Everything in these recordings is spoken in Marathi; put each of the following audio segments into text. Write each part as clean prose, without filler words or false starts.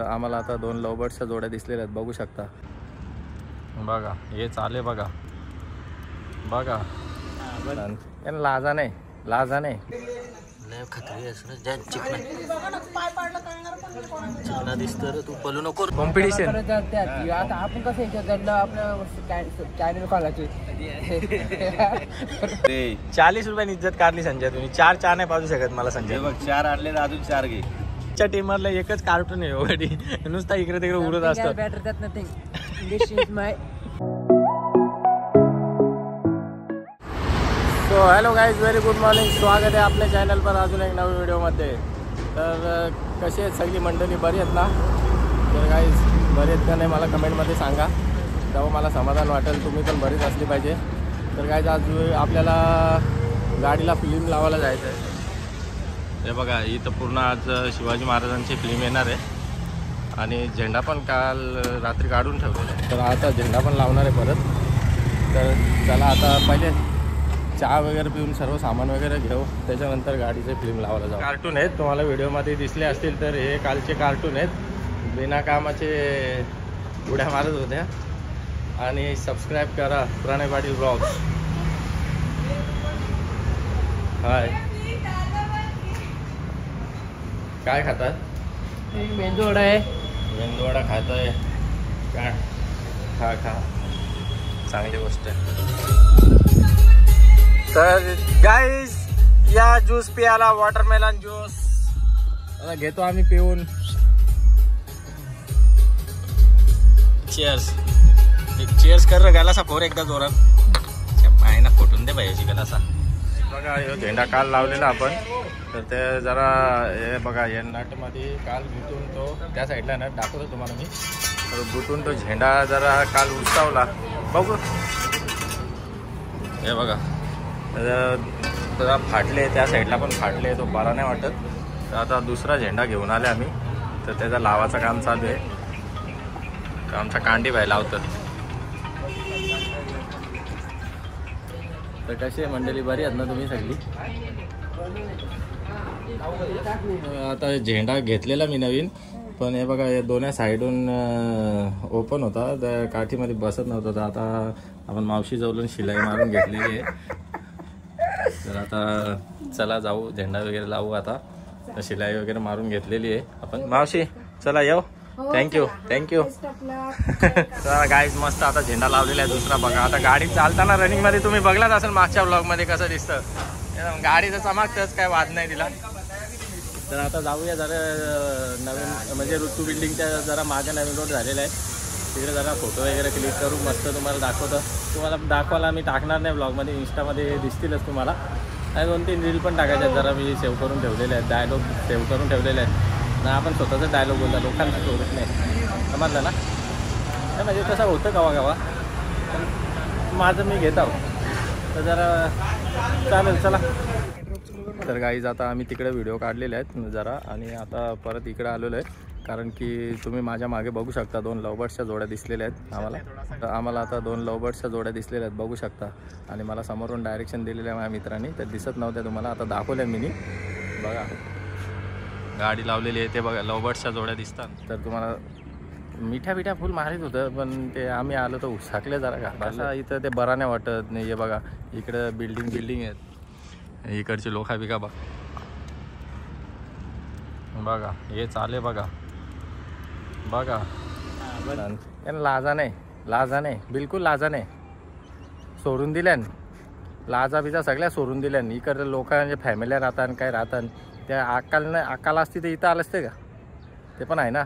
आम्हाला आता 2 लवबर्ड्सच्या जोड्या दिसलेल्या आहेत, बघू शकता. बघा हे चाले बघा बघा. लाजा नाही, लाजा नाही. लय खतरी असं चिकना दिसतं तू बोलू नको. कॉम्पिटिशन आता आपण कसं आपलं चॅनल खोलायचे. 40 रुपयानी इज्जत काढली संजय तुम्ही. 4 नाही पाजू शकत मला संजय. बघ 4 आणले तर अजून 4 घे. च्या टीमला एकच कार्टून आहे एवढी, नुसता इकडे तिकडे उडत असतो. Better that nothing. This is my. So hello guys, very good morning. स्वागत आहे आपल्या चॅनल पर अजून एक नवीन व्हिडिओमध्ये. तर कशी आहेत सगळी मंडळी, बरी आहेत ना? तर गाईज बरी आहेत का नाही मला कमेंटमध्ये सांगा, तेव्हा मला समाधान वाटेल. तुम्ही पण बरीच असली पाहिजे. तर गाईज आज आपल्याला गाडीला फिल्म लावायला जायचं आहे. हे बघा इथं पूर्ण आज शिवाजी महाराजांची फिल्म येणार आहे आणि झेंडा पण काल रात्री काढून ठेवलेला आहे. तर आता झेंडा पण लावणार आहे परत. तर चला आता पहिले चहा वगैरे पिऊन सर्व सामान वगैरे घेऊ, त्याच्यानंतर गाडीचे फिल्म लावायला जाऊ. कार्टून आहेत तुम्हाला व्हिडिओमध्ये दिसले असतील, तर हे कालचे कार्टून आहेत. बिना कामाचे उड्या मारत होत्या. आणि सबस्क्राईब करा प्रणय पाटील ब्लॉग्स. हाय, काय खातात? मेंदूवडा आहे. मेंदूवडा खातोय का? खा खा, चांगली गोष्ट आहे. तर गाईज या ज्यूस पियाला, वॉटरमेलन ज्यूस आता घेतो आम्ही पिऊन. चीयर्स. चीयर्स कर रे गालासा फोर एकदा जोरात. पायना फोटून दे पाहिजे गालासा. बघा हे झेंडा काल लावलेला आपण, तर ते जरा हे बघा या नटमध्ये काल गुंतून तो त्या साईडला नट दाखवतो तुम्हाला मी. तर गुंतून तो झेंडा जरा काल उचकावला. बघू हे बघा जरा फाटले, त्या साईडला पण फाटले, तो बरा नाही वाटत. तर आता दुसरा झेंडा घेऊन आले आम्ही, तर त्याचा लावाचं काम चालू आहे. तर आमचा कांडी भाई लावतात. तर कशी आहे मंडळी, बरी आहेत ना तुम्ही सगळी? आता झेंडा घेतलेला मी नवीन, पण हे बघा हे दोन्ही साईडून ओपन होता, त्या काठीमध्ये बसत नव्हतं. तर आता आपण मावशी जवळून शिलाई मारून घेतलेली आहे. तर आता चला जाऊ, झेंडा वगैरे लावू. आता शिलाई वगैरे मारून घेतलेली आहे आपण. मावशी चला येऊ. Thank you thank you. चला गाईज मस्त आता झेंडा लावलेला आहे दुसरा. बघा आता गाडी चालताना रनिंगमध्ये तुम्ही बघलाच असेल मागच्या ब्लॉगमध्ये कसं दिसतं. गाडीचं चमकतंच, काय वाद नाही दिला. तर आता जाऊया जरा नवीन म्हणजे ऋतू बिल्डिंगच्या जरा मागे नवीन रोड झालेला आहे, तिकडे जरा फोटो वगैरे क्लिक करू. मस्त तुम्हाला दाखवतं. तुम्हाला दाखवायला मी टाकणार नाही ब्लॉगमध्ये, इंस्टामध्ये दिसतीलच तुम्हाला. आणि 2-3 रील पण टाकायच्यात, जरा मी सेव्ह करून ठेवलेले आहेत, डायलॉग सेव्ह करून ठेवलेले आहेत ना. आपण स्वतःचा डायलॉग बोलला, लोकांना सोडत नाही, समजलं ना? नाही म्हणजे कसं होतं गावा पण माझं मी घेत आहो. तर जरा चालेल चला. तर गाईज आता आम्ही तिकडे व्हिडिओ काढलेले आहेत जरा, आणि आता परत इकडे आलेलो आहे, कारण की तुम्ही माझ्या मागे बघू शकता 2 लवबर्ड्सच्या जोड्या दिसलेल्या आहेत आम्हाला. तर आम्हाला आता 2 लवबर्ड्सच्या जोड्या दिसलेल्या आहेत, बघू शकता. आणि मला समोरून डायरेक्शन दिलेलं आहे माझ्या मित्रांनी, तर दिसत नव्हत्या तुम्हाला, आता दाखवल्या मी. बघा गाडी लावलेली आहे, ते बघा लवबर्ड्सच्या जोड्या दिसतात. तर तुम्हाला मिठ्या फुल मारित होतं, पण ते आम्ही आलो तर उसाकले जरा घाटाला. इथं ते बरा नाही वाटत नाही. हे बघा इकडं बिल्डिंग आहेत, इकडची लोखा बिका बघा हे चाले बघा बघा. लाजा नाही, बिलकुल लाजा नाही. सोडून दिल्यान लाजा बिजा सगळ्या सोडून दिल्यान. इकडे लोकांचे फॅमिल्या राहतात, काय राहतात, त्या अक्काला असती तर इथं आलं असते का? ते पण आहे ना.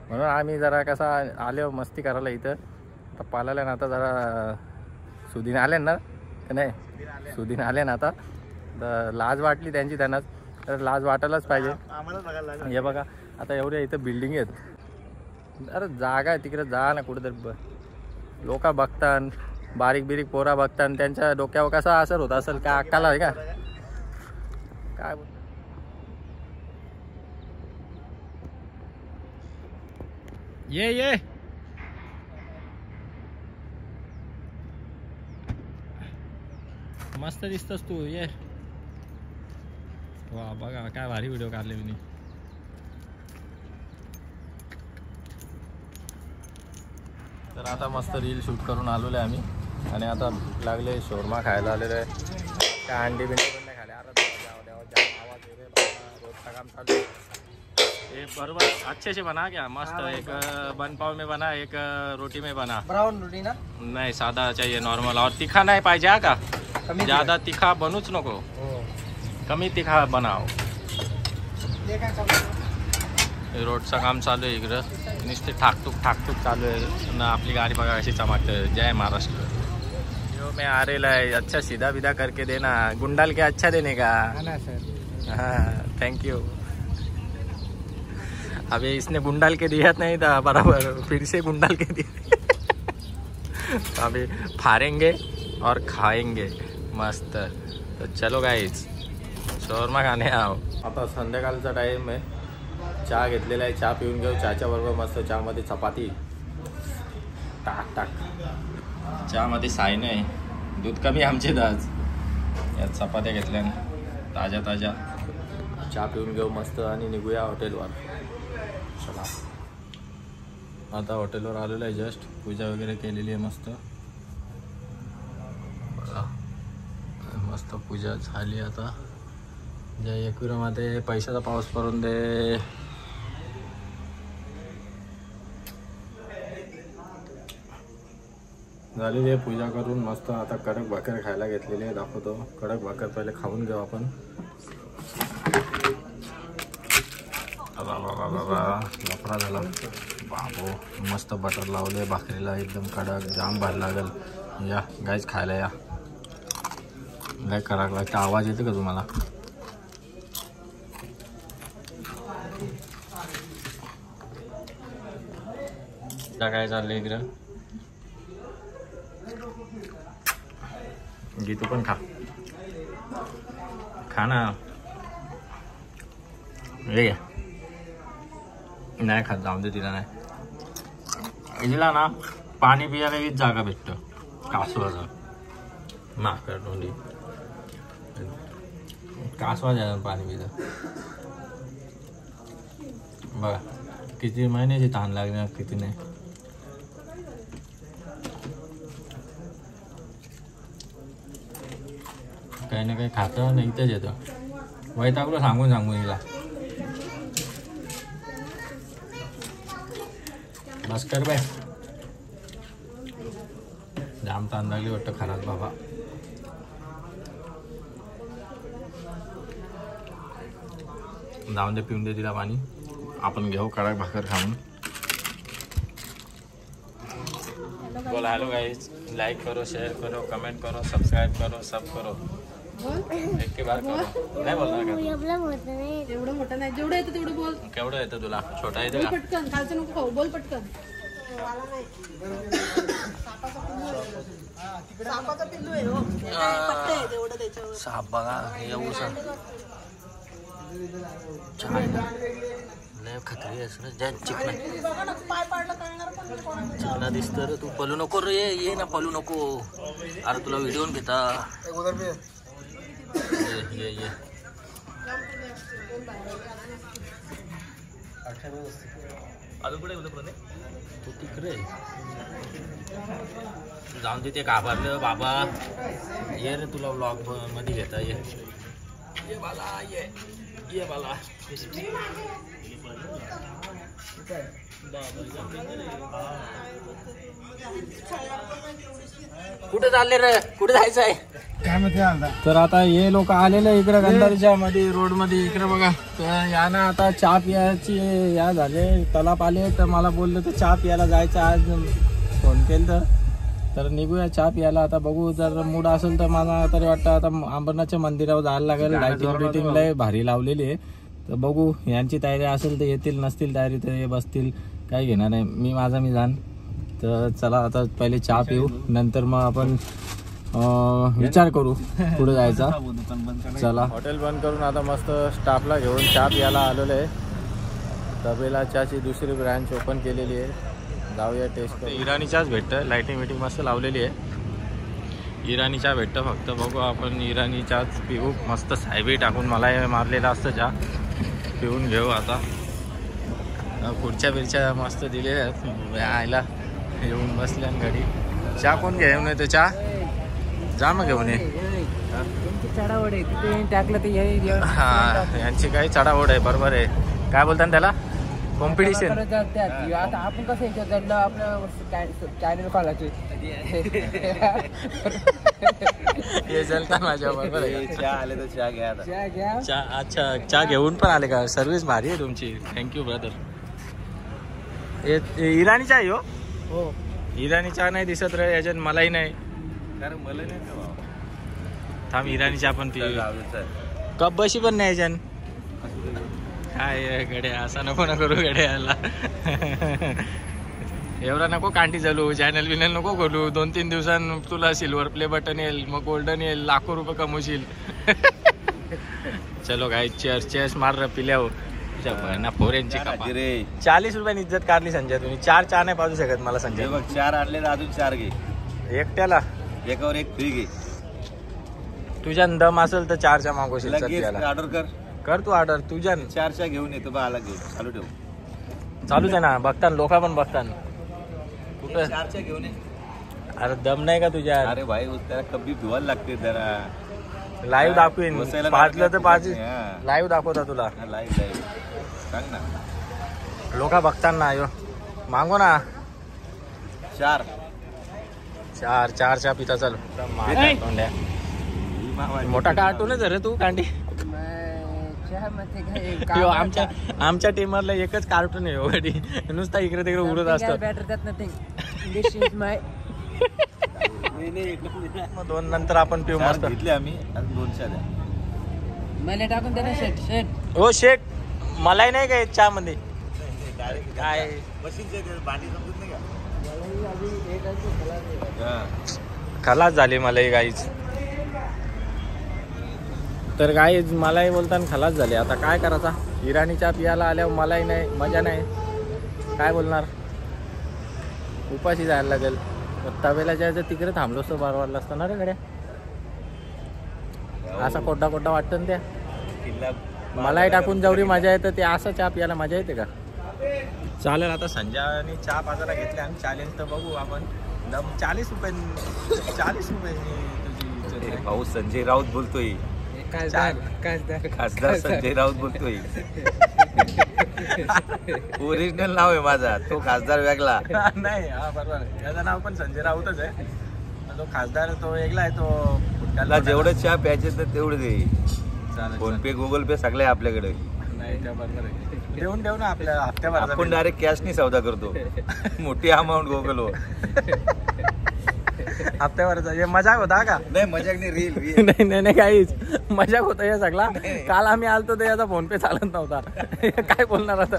म्हणून आम्ही जरा कसा आले मस्ती करायला इथं. तर पालायला ना आता जरा सुदीन आले ना, नाही सुदीन आले ना आता. तर लाज वाटली त्यांची त्यांनाच, तर लाज वाटायलाच पाहिजे. हे बघा आता एवढ्या इथं बिल्डिंग आहेत. अरे जागा आहे तिकडे, जा ना कुठेतरी. लोक बघतात, बारीक पोरा बघतात, त्यांच्या डोक्यावर कसा असर होत असेल, काय अक्काला आहे का काय? ये मस्त दिसतोस तू, ये. वा बघा काय भारी व्हिडिओ काढले मी. तर आता मस्त रील शूट करून आलेलो आहे आम्ही आणि आता लागले शोरमा खायला आलेलो आहे. काय अंडी बिंडी पण नाही खाले. अरे देवा जाम आवाज येते रोजचं काम चालू आहे. ये बरोबर अच्छे से बना क्या मस्त. एक बन पाव में बना, एक रोटी में बना. ब्राउन रोटी ना नहीं सादा चाहिए नॉर्मल. और तीखा नहीं पाहिजे हा का. ज़्यादा तीखा बनूच नको. कमी तीखा बनाव. रोडचं काम चालू आहे इकडं. नुसते ठाकटूक चालू आहे ना. आपली गाडी बघा कशी चमकते. जय महाराष्ट्र. यो मैं आ रेला है. अच्छा सीधा विदा करके देना. गुंडाल के अच्छा देने का. हाँ थैंक यू. अभी इसने गुंडाल के दिया नहीं था बराबर, फिर से गुंडाल के दिए. अभी फाड़ेंगे और खाएंगे मस्त. तो चलो गाईज शोरमा खाणे आओ. आता संध्याकाळचा टाईम आहे. चहा घेतलेला आहे. चहा पिऊन घेऊ. चहाच्या बरोबर मस्त चहामध्ये चपाती टाक. चहामध्ये साय नाही. दूध कमी आमचे आज. यात चपात्या घेतल्या ताज्या. चहा पिऊन घेऊ मस्त आणि निघूया हॉटेलवर. चला आता हॉटेलवर आलेलो आहे. जस्ट पूजा वगैरे केलेली आहे मस्त. मस्त पूजा झाली. आता जय एकविरामध्ये पैशाचा पाऊस पडून दे. झालेली आहे पूजा करून मस्त. आता कडक भाकर खायला घेतलेली आहे. दाखवतो. कडक भाकर पहिले खाऊन घेऊ आपण. लफडा झाला बाबो. मस्त बटर लावले भाकरीला. एकदम कडक जाम भारी लागेल. या गाईच खायला या. काय करावं लागतं. आवाज येते का तुम्हाला. काय चाललंय इकडं. गीतू पण खा ना. हे नाही खात. जाऊन दे तिला. नाही तिला ना पाणी पियाला हीच जागा भेटतं. कासवाचं माफ कर नोंदी. कासवा जायला पाणी पितं बघा. किती महिन्याची तहान लागणार किती नाही. काही ना काही खातं नाही इथंच येतं. वैतागलं सांगून हिला. बस कर बाय. जाम ताण लागली वाटतं खराच बाबा. जाऊन दे पिऊन दे तिला पाणी. आपण घेऊ कडक भाकर खाऊन. बोला हॅलो गाइस. लाइक करो, शेयर करो, कमेंट करो, सब्सक्राइब करो, सब करो. एक के बार करो. नाही बोलणार का. एवढं मोठं नाही. जेवढं येतं तेवढं बोल. केवढं येतं तुला. छोटा येतं का. पटकन खालचं नको खाऊ. बोल पटकन. सापाचा पिल्लू आहे हो. पट्टे आहे तेवढं त्याच्यावर. साप बघा एवढा लय खतरी असं ज्या चिकना चिकना दिसत रे. तू पलू नको रे. ये ना पलू नको. अरे तुला व्हिडिओ घेता. ये अजून कुठे तू तिकडे जाऊन दे. ते घाबरलं बाबा. ये रे तुला व्लॉग मध्ये घेता. ये बाला. ये बाला. कुठे चालले रे. कुठे जायचं आहे. तर आता हे लोक आलेले इकडे गंधारीच्या मध्ये रोड मध्ये. इकडे बघा. तर याना आता चहा पियाची या झाले. तलाप आले. तर मला बोललं तर चहा पियाला जायचं. आज फोन केलं तर निघूया चहा पियाला. आता बघू जर मूड असेल तर मला तरी वाटतं आता अंबरनाथच्या मंदिरावर जायला लागेल. लाइटिंग लय भारी लावलेली आहे. तर बघू यांची तयारी असेल तर येतील. नसतील तयारी तर हे बसतील. काही घेणार नाही. मी जाण. तर चला आता पहिले चहा पिऊ. नंतर मग आपण विचार करू पुढे जायचा. चला हॉटेल बंद करून आता मस्त स्टाफला घेऊन चहा पियाला आलेलो आहे. तबेला चहाची दुसरी ब्रँच ओपन केलेली आहे. जाऊया टेस्ट करू. इराणी चहाच भेटतं. लाइटिंग मस्त लावलेली आहे. इराणी चहा भेटतं फक्त. बघू आपण इराणी चहाच पिऊ. मस्त साहेबी टाकून मला मारलेला असतं चहा. पिऊन घेऊ आता. खुर्च्या बिरच्या मस्त दिलेल्या आहेत. आयला येऊन बसल्या घडी. चहा कोण घेऊन येतो चहा? जा मग घेऊन ये. चढावड आहे तिथे टाकलं ते हा यांची काही चढाओढ आहे. बरोबर आहे. काय बोलतात त्याला? कॉम्पिटिशन. आता आपण कसं याच्यात जायला आपलं चॅनल खोलायचे हे जलता माझ्या बरोबर आहे. चहा आले तर चहा घ्या आता. चहा घ्या. चहा अच्छा चहा घेऊन पण आले का? सर्विस भारी आहे तुमची. Thank you brother. इराणी चहा आहे हो. इराणी चहा नाही दिसत रे याच्यात. मलाही नाही. कारण मला नाही का थांब इराणी चहा पण पिऊ. कप बशी पण नाही याच्यान. काय गड्या असा नको ना करू गड्याला. एवढा नको कांटी चालू. चॅनल बिनल नको खोलू. 2-3 दिवसांनी तुला सिल्वर प्ले बटन येईल, मग गोल्डन येईल, लाखो रुपये कमवशील. चलो काय चेअर्स चेअर्स मार पिल्यावर ना फोरेनची 40 रुपयानी इज्जत काढली संजय तुम्ही. 4 चहा नाही पाजू शकत मला संजय. बघ 4 आणले तर अजून 4 घे. एकट्याला एकावर एक फ्री घे. तुझ्या दम असेल तर 4 चहा मागवशील. ऑर्डर कर तू ऑर्डर. तुझ्या 4 चहा घेऊन येतो बा. आला घेऊन चालू ठेव. चालूच आहे ना. बघता लोक पण बघतात. कुठं 4 चहा घेऊन ये. अरे दम नाही का तुझ्या? अरे भाई त्याला कब्बी धुवायला लागते जरा. लाईव्ह दाखवीन. बसायला पाजलं तर पाच. हा. लाईव्ह दाखवता तुला. लाईव्ह सांग ना. लोक बघताना यो मागो ना. 4 चहा पिता चल. मोठा कार्टूनच रे तू कांडी. चहा मध्ये यो आमच्या टीमरला एकच कार्टून आहे एवढी. नुसता इकडे तिकडे उडत असतो. Better that nothing. This is my. मग 2 नंतर आपण पिऊ मस्त. घेतले आम्ही. आणि 2 चहा द्या. मला टाकून द्या ना शेट. हो शेट मलाही नाही काय चहा मध्ये काय खलास झाली मलाही गाईच. तर गाईच मलाही बोलताना खलास झाले. आता काय करायचा? इराणी चहा पियाला आल्यावर मलाही नाही मजा नाही. काय बोलणार? उपाशी जायला लागेल. तवेला जायचं तिकडे थांबलो असतो. बार वाजला असतं ना रे गड्या. असा कोड्डा वाटतं ना त्या. मलाही टाकून जेवढी मजा येते ते असं चहा पियाला मजा येते का? चालेल. आता संजयने चहा पाजायला घेतले आणि चॅलेंज तर बघू आपण. 40 रुपये तुझी भाऊ संजय राऊत बोलतोय. खासदार संजय राऊत बोलतोय. ओरिजिनल नाव आहे माझा. तो खासदार वेगळा नाही. हा बरोबर. त्याचं नाव पण संजय राऊतच आहे. तो खासदार तो वेगळा आहे. तो त्याला जेवढं चहा प्यायचे तर तेवढे दे. चालेल. फोन पे गुगल पे सगळे आपल्याकडे. नाही त्या बरोबर आहे. देऊन ठेव ना आपल्या हप्त्यावर. आपण डायरेक्ट कॅशनी सौदा करतो. मोठी अमाऊंट गुगल हप्त्यावर. मजाक होता का? नाही मजाक नाही. रील नाही काहीच मजाक होता या सगळा. काल आम्ही आलतो तर याचा फोन पे चालत नव्हता. काय बोलणार आता?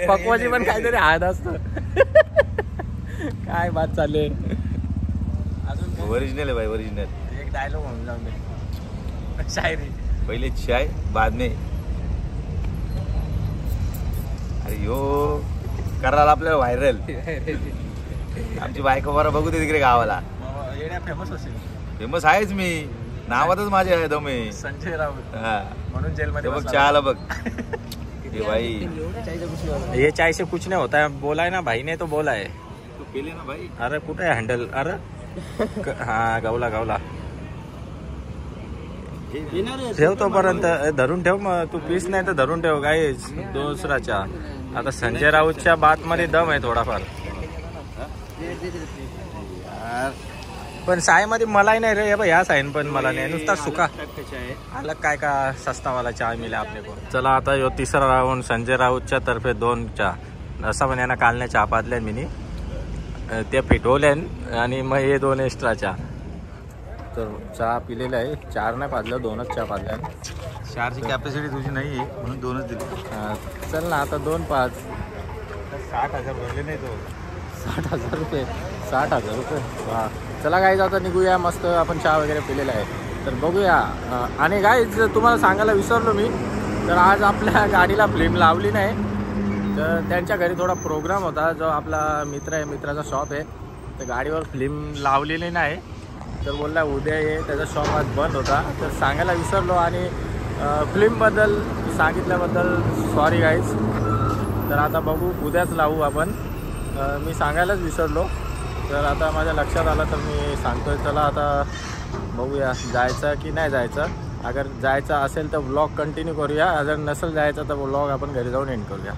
पकवाची पण काहीतरी हात असत. काय बात चालले अजून? ओरिजिनल आहे भाई. ओरिजिनल. एक डायलॉग म्हणून जाऊन दे. शायरी. पहिले चाय बाद में. अरे यो करायला आपल्याला व्हायरल. आमची बायको बरं बघू दे तिकडे गावाला. फेमस असेल. फेमस आहेच मी. नावातच माझे आहे दमे. संजय राऊत. हा म्हणून जेलमध्ये बघ चहाला बघ. हे भाई ये चाय से कुछ नहीं होता है. बोला है ना भाई ने तो बोला है. तू केले ना भाई. अरे कुठे आहे हँडल? अरे हा गावला ठेव तोपर्यंत. धरून ठेव. मग तू पीस नाही तर धरून ठेव. काय दुसरा चहा. आता संजय राऊतच्या बात मध्ये दम आहे थोडाफार. पण सायमध्ये मलाही नाही रे. ह्या साईन पण मला नाही. नुसता सुका अलग काय का सस्तावाला चहा मिळाला आपले को. चला आता यो तिसरा राऊंड संजय राऊतच्या तर्फे 2 चहा. असा पण यांना कालने चहा पाजल्या मी ते फिटवल्या आणि मग हे 2 एक्स्ट्रा चहा. तर चहा पिलेला आहे. 4 नाही पाजलं. 2च चहा पाजल्या. 4ची कॅपॅसिटी तुझी नाही आहे म्हणून 2च दिली. चल ना आता 2-5. 60,000 भरले नाही तो. 60,000 रुपये. 60,000 रुपये. वा. चला गाईज आता निघूया. मस्त आपण चहा वगैरे पिलेला आहे. तर बघूया. आणि गाईज तुम्हाला सांगायला विसरलो मी. तर आज आपल्या गाडीला फ्लेम लावली नाही. तर त्यांच्या घरी थोडा प्रोग्राम होता. जो आपला मित्र आहे. मित्राचा शॉप आहे. तर गाडीवर फ्लेम लावलेली नाही. तर बोलला उद्या ये. त्याचा शॉप आज बंद होता. तर सांगायला विसरलो. आणि फिल्मबद्दल सांगितल्याबद्दल सॉरी गाईज. तर आता बघू उद्याच लावू आपण. मी सांगायलाच विसरलो, तर आता माझ्या लक्षात आलं तर मी सांगतोय. चला आता बघूया जायचं की नाही जायचं. अगर जायचं असेल तर व्लॉग कंटिन्यू करूया, अगर नसेल जायचं तर व्लॉग आपण घरी जाऊन एंड करूया.